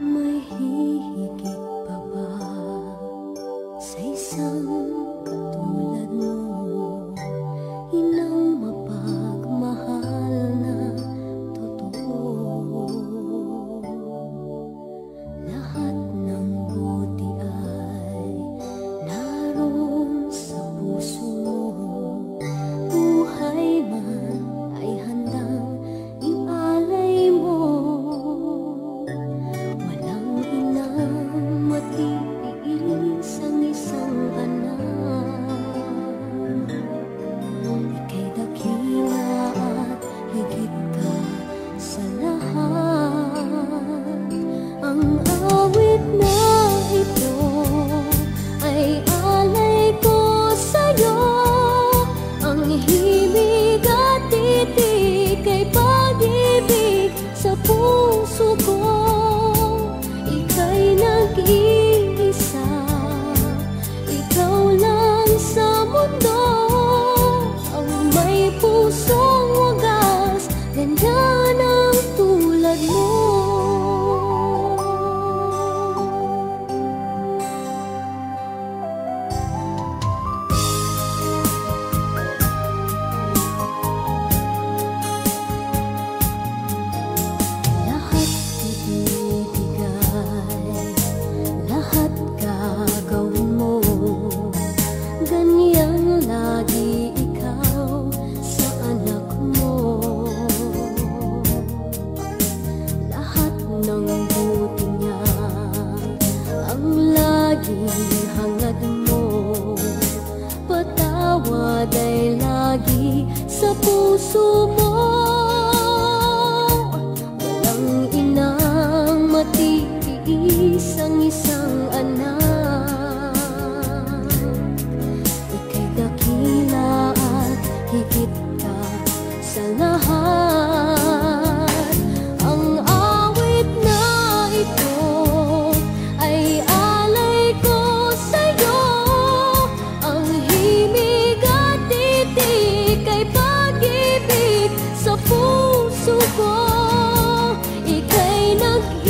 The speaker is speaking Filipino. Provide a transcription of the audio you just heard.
May hihigit pa ba sa isang katulad mo? Inang mapagmahal na totoo. Lahat ng buti ay naroon sa puso mo. Buhay man ay handang ialay mo. Matiis ang isang anak. Ika'y dakila at higit ka sa lahat. Ang awit na ito ay alay ko sa'yo. Ang himig at titig ay pag-ibig sa puso ko. Ika'y nag-iisa, ikaw lang sa mundo. Ang may pusong wagas, ganyan ang tulad mo. Lahat ibibigay, lahat gagawin mo. Ganyang lagi ikaw sa anak mo. Lahat ng buti niya ang laging hangad mo. Patawad ay lagi sa puso mo. Walang inang matiis ang isang anak. Ika'y dakila at higit ka sa lahat. Ang awit na ito ay alay ko sa'yo. Ang himig at titig ay pag-ibig sa puso ko. Ika'y nag